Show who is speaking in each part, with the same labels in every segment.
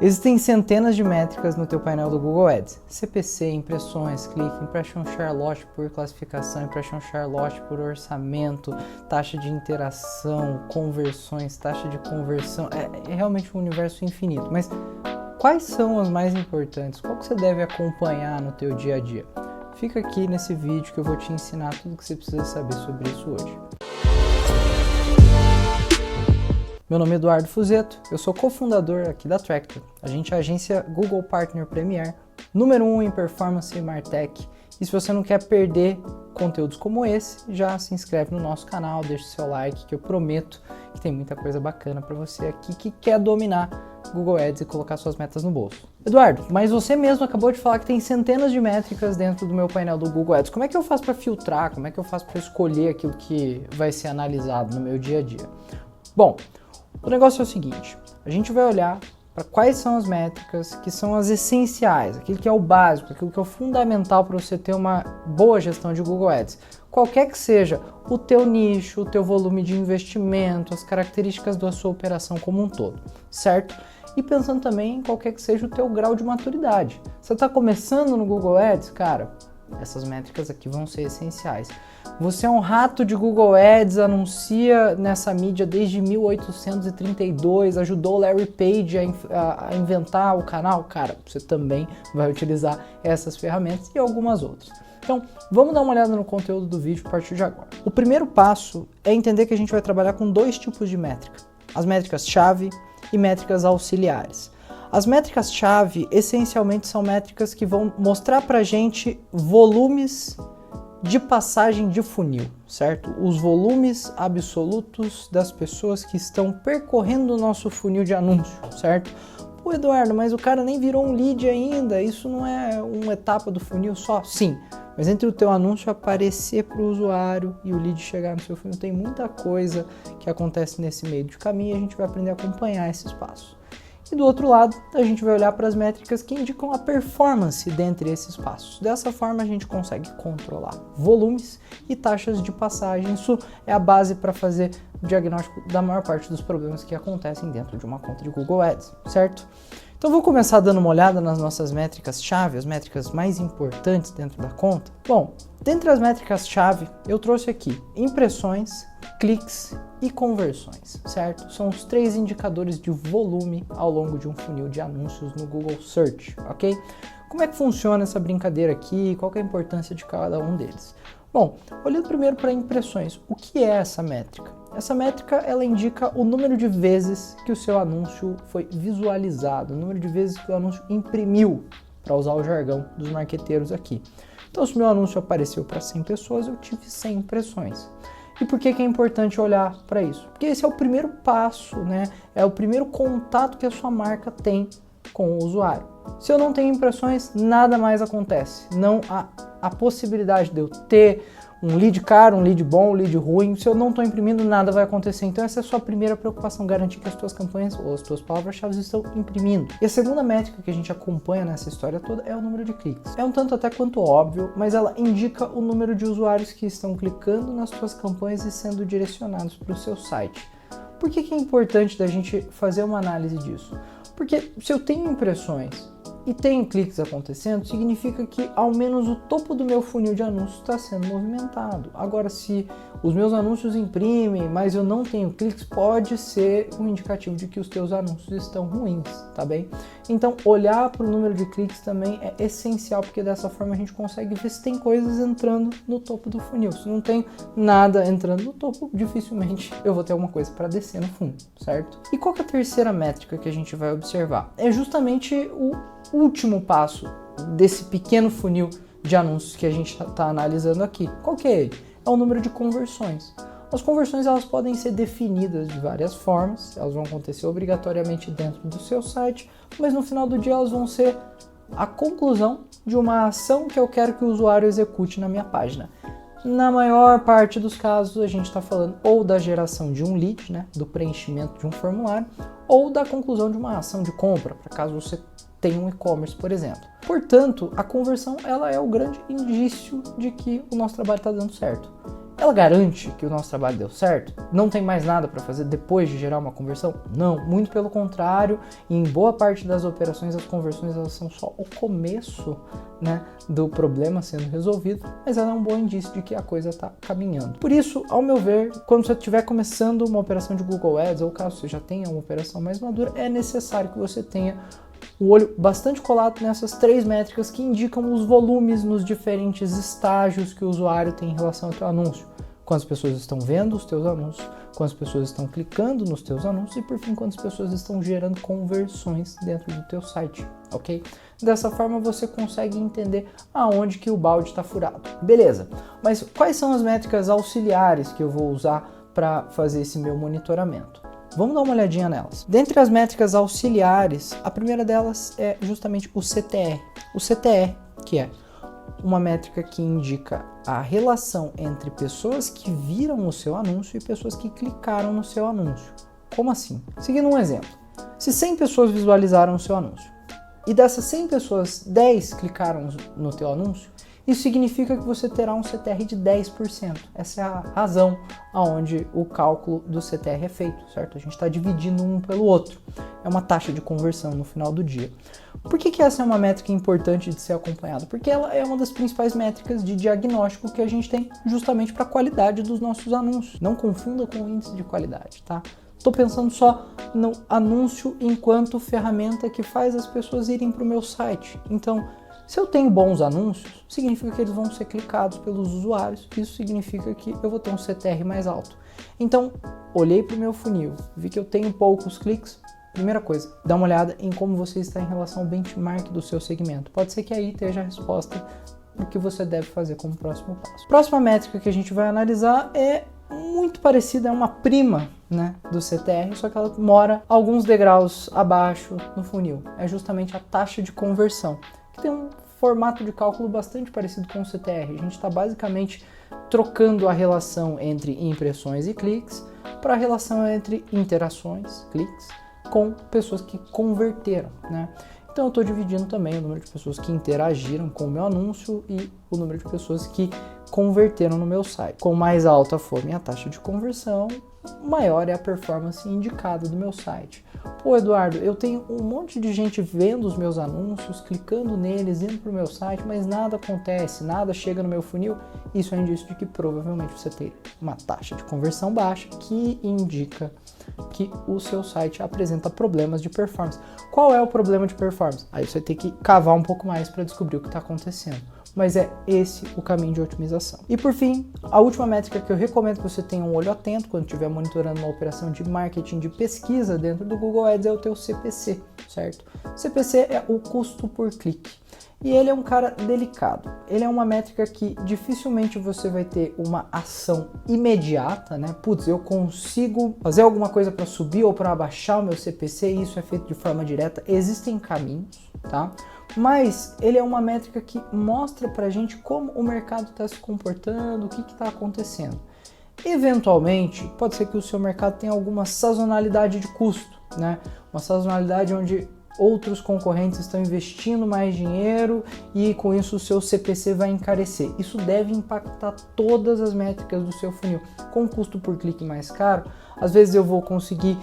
Speaker 1: Existem centenas de métricas no teu painel do Google Ads. CPC, impressões, clique, Impression Share Loss por classificação, Impression Share Loss por orçamento, taxa de interação, conversões, taxa de conversão. É realmente um universo infinito. Mas quais são as mais importantes? Qual que você deve acompanhar no teu dia a dia? Fica aqui nesse vídeo que eu vou te ensinar tudo o que você precisa saber sobre isso hoje. Meu nome é Eduardo Fuzeto, eu sou cofundador aqui da Tractor. A gente é a agência Google Partner Premier, número 1 em performance e martech. E se você não quer perder conteúdos como esse, já se inscreve no nosso canal, deixa o seu like, que eu prometo que tem muita coisa bacana para você aqui que quer dominar Google Ads e colocar suas metas no bolso. Eduardo, mas você mesmo acabou de falar que tem centenas de métricas dentro do meu painel do Google Ads. Como é que eu faço para filtrar? Como é que eu faço para escolher aquilo que vai ser analisado no meu dia a dia? Bom, o negócio é o seguinte, a gente vai olhar para quais são as métricas que são as essenciais, aquilo que é o básico, aquilo que é o fundamental para você ter uma boa gestão de Google Ads. Qualquer que seja o teu nicho, o teu volume de investimento, as características da sua operação como um todo, certo? E pensando também em qualquer que seja o teu grau de maturidade. Você está começando no Google Ads? Cara, essas métricas aqui vão ser essenciais. Você é um rato de Google Ads, anuncia nessa mídia desde 1832, ajudou o Larry Page a inventar o canal? Cara, você também vai utilizar essas ferramentas e algumas outras. Então, vamos dar uma olhada no conteúdo do vídeo a partir de agora. O primeiro passo é entender que a gente vai trabalhar com dois tipos de métrica. As métricas-chave e métricas auxiliares. As métricas-chave, essencialmente, são métricas que vão mostrar pra gente volumes de passagem de funil, certo? Os volumes absolutos das pessoas que estão percorrendo o nosso funil de anúncio, certo? Pô, Eduardo, mas o cara nem virou um lead ainda, isso não é uma etapa do funil só? Sim, mas entre o teu anúncio aparecer para o usuário e o lead chegar no seu funil, tem muita coisa que acontece nesse meio de caminho e a gente vai aprender a acompanhar esses passos. E do outro lado, a gente vai olhar para as métricas que indicam a performance dentre esses passos. Dessa forma, a gente consegue controlar volumes e taxas de passagem. Isso é a base para fazer o diagnóstico da maior parte dos problemas que acontecem dentro de uma conta de Google Ads, certo? Então, vou começar dando uma olhada nas nossas métricas-chave, as métricas mais importantes dentro da conta. Bom, dentre as métricas-chave, eu trouxe aqui impressões, cliques e conversões, certo? São os três indicadores de volume ao longo de um funil de anúncios no Google Search, ok? Como é que funciona essa brincadeira aqui? Qual que é a importância de cada um deles? Bom, olhando primeiro para impressões, o que é essa métrica? Essa métrica, ela indica o número de vezes que o seu anúncio foi visualizado, o número de vezes que o anúncio imprimiu, para usar o jargão dos marqueteiros aqui. Então, se o meu anúncio apareceu para 100 pessoas, eu tive 100 impressões. E por que é importante olhar para isso? Porque esse é o primeiro passo, né? É o primeiro contato que a sua marca tem com o usuário. Se eu não tenho impressões, nada mais acontece. Não há a possibilidade de eu ter um lead caro, um lead bom, um lead ruim. Se eu não estou imprimindo, nada vai acontecer. Então essa é a sua primeira preocupação, garantir que as tuas campanhas ou as tuas palavras-chave estão imprimindo. E a segunda métrica que a gente acompanha nessa história toda é o número de cliques. É um tanto até quanto óbvio, mas ela indica o número de usuários que estão clicando nas tuas campanhas e sendo direcionados para o seu site. Por que é importante da gente fazer uma análise disso? Porque se eu tenho impressões e tem cliques acontecendo, significa que ao menos o topo do meu funil de anúncios está sendo movimentado. Agora, se os meus anúncios imprimem, mas eu não tenho cliques, pode ser um indicativo de que os teus anúncios estão ruins, tá bem? Então, olhar para o número de cliques também é essencial, porque dessa forma a gente consegue ver se tem coisas entrando no topo do funil. Se não tem nada entrando no topo, dificilmente eu vou ter alguma coisa para descer no fundo, certo? E qual que é a terceira métrica que a gente vai observar? É justamente o último passo desse pequeno funil de anúncios que a gente está analisando aqui. Qual que é ele? É o número de conversões. As conversões, elas podem ser definidas de várias formas, elas vão acontecer obrigatoriamente dentro do seu site, mas no final do dia elas vão ser a conclusão de uma ação que eu quero que o usuário execute na minha página. Na maior parte dos casos, a gente está falando ou da geração de um lead, né, do preenchimento de um formulário, ou da conclusão de uma ação de compra, para caso você tenha um e-commerce, por exemplo. Portanto, a conversão, ela é o grande indício de que o nosso trabalho está dando certo. ela garante que o nosso trabalho deu certo? Não tem mais nada para fazer depois de gerar uma conversão? Não, muito pelo contrário. Em boa parte das operações, as conversões elas são só o começo, né, do problema sendo resolvido, mas ela é um bom indício de que a coisa está caminhando. Por isso, ao meu ver, quando você estiver começando uma operação de Google Ads, ou caso você já tenha uma operação mais madura, é necessário que você tenha o olho bastante colado nessas 3 métricas que indicam os volumes nos diferentes estágios que o usuário tem em relação ao teu anúncio. Quantas pessoas estão vendo os teus anúncios, quantas pessoas estão clicando nos teus anúncios e, por fim, quantas pessoas estão gerando conversões dentro do teu site, ok? Dessa forma você consegue entender aonde que o balde está furado. Beleza, mas quais são as métricas auxiliares que eu vou usar para fazer esse meu monitoramento? Vamos dar uma olhadinha nelas. Dentre as métricas auxiliares, a primeira delas é justamente o CTR. O CTR, que é uma métrica que indica a relação entre pessoas que viram o seu anúncio e pessoas que clicaram no seu anúncio. Como assim? Seguindo um exemplo. Se 100 pessoas visualizaram o seu anúncio e dessas 100 pessoas, 10 clicaram no teu anúncio, isso significa que você terá um CTR de 10%. Essa é a razão aonde o cálculo do CTR é feito, certo? A gente está dividindo um pelo outro. É uma taxa de conversão no final do dia. Por que essa é uma métrica importante de ser acompanhada? Porque ela é uma das principais métricas de diagnóstico que a gente tem justamente para a qualidade dos nossos anúncios. Não confunda com o índice de qualidade, tá? Estou pensando só no anúncio enquanto ferramenta que faz as pessoas irem para o meu site. Então, se eu tenho bons anúncios, significa que eles vão ser clicados pelos usuários. Isso significa que eu vou ter um CTR mais alto. Então, olhei para o meu funil, vi que eu tenho poucos cliques. Primeira coisa, dá uma olhada em como você está em relação ao benchmark do seu segmento. Pode ser que aí esteja a resposta do que você deve fazer como próximo passo. Próxima métrica que a gente vai analisar é muito parecida, é uma prima, né, do CTR, só que ela mora alguns degraus abaixo no funil. É justamente a taxa de conversão, que tem um formato de cálculo bastante parecido com o CTR. A gente está basicamente trocando a relação entre impressões e cliques para a relação entre interações, cliques, com pessoas que converteram, né? Então eu estou dividindo também o número de pessoas que interagiram com o meu anúncio e o número de pessoas que converteram no meu site. Quanto mais alta for minha taxa de conversão, maior é a performance indicada do meu site. Pô, Eduardo, eu tenho um monte de gente vendo os meus anúncios, clicando neles, indo para o meu site, mas nada acontece, nada chega no meu funil. Isso é um indício de que provavelmente você tem uma taxa de conversão baixa, que indica que o seu site apresenta problemas de performance. Qual é o problema de performance? Aí você tem que cavar um pouco mais para descobrir o que está acontecendo. Mas é esse o caminho de otimização. E por fim, a última métrica que eu recomendo que você tenha um olho atento quando estiver monitorando uma operação de marketing de pesquisa dentro do Google Ads é o teu CPC, certo? CPC é o custo por clique. E ele é um cara delicado. Ele é uma métrica que dificilmente você vai ter uma ação imediata, né? Putz, eu consigo fazer alguma coisa para subir ou para abaixar o meu CPC e isso é feito de forma direta. Existem caminhos, tá? Mas ele é uma métrica que mostra pra gente como o mercado está se comportando, o que está acontecendo. Eventualmente, pode ser que o seu mercado tenha alguma sazonalidade de custo, né? Uma sazonalidade onde outros concorrentes estão investindo mais dinheiro e com isso o seu CPC vai encarecer. Isso deve impactar todas as métricas do seu funil. Com custo por clique mais caro, às vezes eu vou conseguir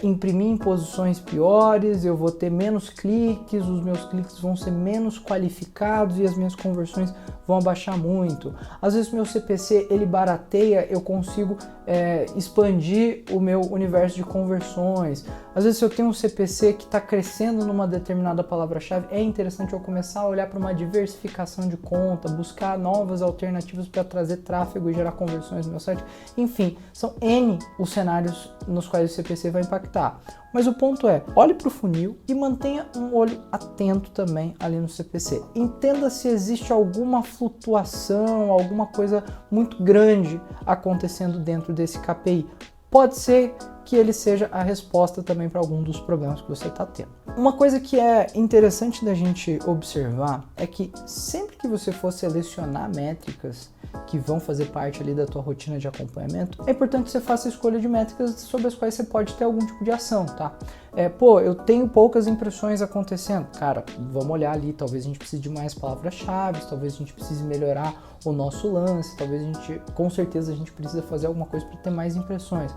Speaker 1: imprimir em posições piores, eu vou ter menos cliques, os meus cliques vão ser menos qualificados e as minhas conversões vão abaixar muito. Às vezes meu CPC ele barateia, eu consigo expandir o meu universo de conversões. Às vezes se eu tenho um CPC que está crescendo numa determinada palavra-chave, é interessante eu começar a olhar para uma diversificação de conta, buscar novas alternativas para trazer tráfego e gerar conversões no meu site. Enfim, são N os cenários nos quais o CPC vai impactar. Mas o ponto é, olhe para o funil e mantenha um olho atento também ali no CPC. Entenda se existe alguma flutuação, alguma coisa muito grande acontecendo dentro desse KPI. Pode ser que ele seja a resposta também para algum dos problemas que você está tendo. Uma coisa que é interessante da gente observar é que sempre que você for selecionar métricas que vão fazer parte ali da tua rotina de acompanhamento, é importante que você faça a escolha de métricas sobre as quais você pode ter algum tipo de ação, tá? Eu tenho poucas impressões acontecendo. Cara, vamos olhar ali, talvez a gente precise de mais palavras-chave, talvez a gente precise melhorar o nosso lance, talvez com certeza a gente precisa fazer alguma coisa para ter mais impressões.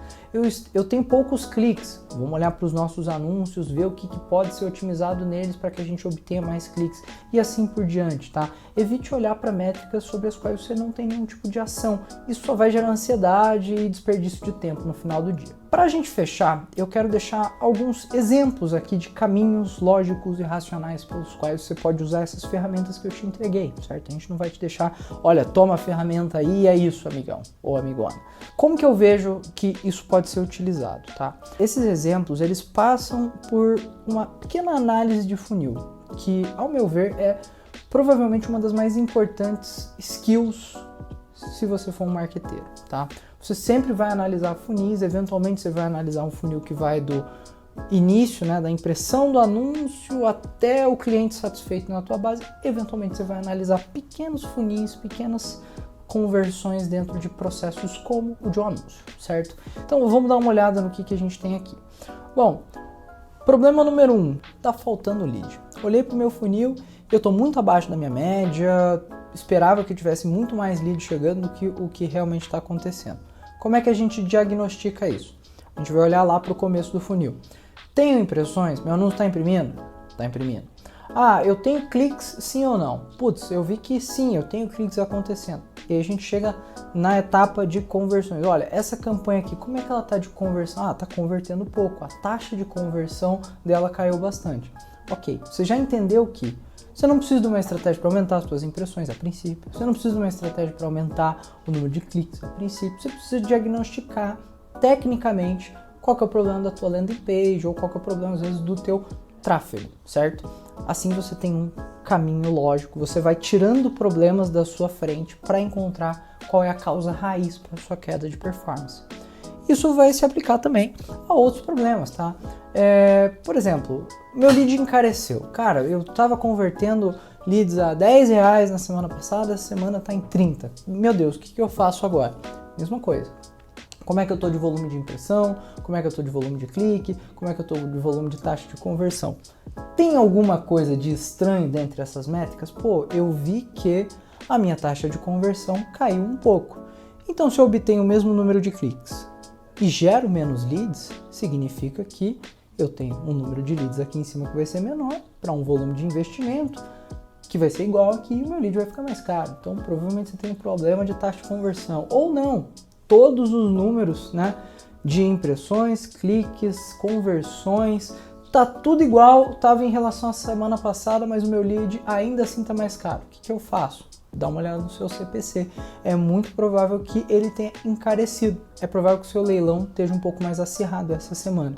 Speaker 1: Eu tenho poucos cliques, vamos olhar para os nossos anúncios, ver o que pode ser otimizado neles para que a gente obtenha mais cliques e assim por diante, tá? Evite olhar para métricas sobre as quais você não tem nenhum tipo de ação. Isso só vai gerar ansiedade e desperdício de tempo no final do dia. Para a gente fechar, eu quero deixar alguns exemplos aqui de caminhos lógicos e racionais pelos quais você pode usar essas ferramentas que eu te entreguei, certo? A gente não vai te deixar, olha, toma a ferramenta aí e é isso, amigão ou amigona. Como que eu vejo que isso pode ser utilizado, tá? Esses exemplos, eles passam por uma pequena análise de funil, que, ao meu ver, é provavelmente uma das mais importantes skills se você for um marqueteiro, tá? Você sempre vai analisar funis, eventualmente você vai analisar um funil que vai do início, né, da impressão do anúncio até o cliente satisfeito na tua base. Eventualmente você vai analisar pequenos funis, pequenas conversões dentro de processos como o de um anúncio, certo? Então vamos dar uma olhada no que a gente tem aqui. Bom, problema número 1, tá faltando lead. Olhei para o meu funil, eu estou muito abaixo da minha média, esperava que tivesse muito mais lead chegando do que o que realmente está acontecendo. Como é que a gente diagnostica isso? A gente vai olhar lá para o começo do funil. Tenho impressões? Meu anúncio está imprimindo? Está imprimindo. Ah, eu tenho cliques sim ou não? Putz, eu vi que sim, eu tenho cliques acontecendo. E aí a gente chega na etapa de conversões. Olha, essa campanha aqui, como é que ela está de conversão? Ah, está convertendo pouco. A taxa de conversão dela caiu bastante. Ok, você já entendeu que você não precisa de uma estratégia para aumentar as suas impressões, a princípio. Você não precisa de uma estratégia para aumentar o número de cliques, a princípio. Você precisa diagnosticar tecnicamente qual que é o problema da tua landing page ou qual que é o problema, às vezes, do teu tráfego, certo? Assim você tem um caminho lógico, você vai tirando problemas da sua frente para encontrar qual é a causa raiz para a sua queda de performance. Isso vai se aplicar também a outros problemas, tá? Por exemplo, meu lead encareceu. Cara, eu estava convertendo leads a R$10 na semana passada, essa semana está em 30. Meu Deus, o que eu faço agora? Mesma coisa. Como é que eu estou de volume de impressão? Como é que eu estou de volume de clique? Como é que eu estou de volume de taxa de conversão? Tem alguma coisa de estranho dentre essas métricas? Pô, eu vi que a minha taxa de conversão caiu um pouco. Então, se eu obtenho o mesmo número de cliques e gero menos leads, significa que eu tenho um número de leads aqui em cima que vai ser menor para um volume de investimento que vai ser igual aqui e o meu lead vai ficar mais caro. Então, provavelmente você tem um problema de taxa de conversão. Ou não, todos os números, né, de impressões, cliques, conversões, tá tudo igual, estava em relação à semana passada, mas o meu lead ainda assim está mais caro. O que eu faço? Dá uma olhada no seu CPC. É muito provável que ele tenha encarecido. É provável que o seu leilão esteja um pouco mais acirrado essa semana.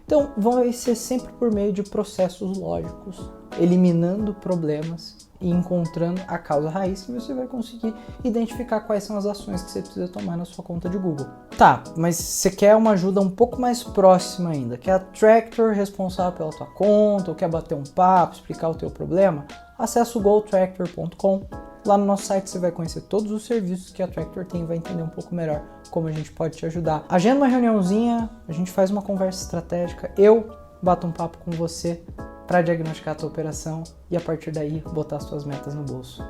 Speaker 1: Então, vai ser sempre por meio de processos lógicos, eliminando problemas e encontrando a causa raiz que você vai conseguir identificar quais são as ações que você precisa tomar na sua conta de Google. Tá, mas você quer uma ajuda um pouco mais próxima ainda? Quer a Tractor responsável pela tua conta ou quer bater um papo, explicar o teu problema? Acesse o gotractor.com. Lá no nosso site você vai conhecer todos os serviços que a Tractor tem e vai entender um pouco melhor como a gente pode te ajudar. Agenda uma reuniãozinha, a gente faz uma conversa estratégica, eu bato um papo com você para diagnosticar a tua operação e a partir daí botar as suas metas no bolso.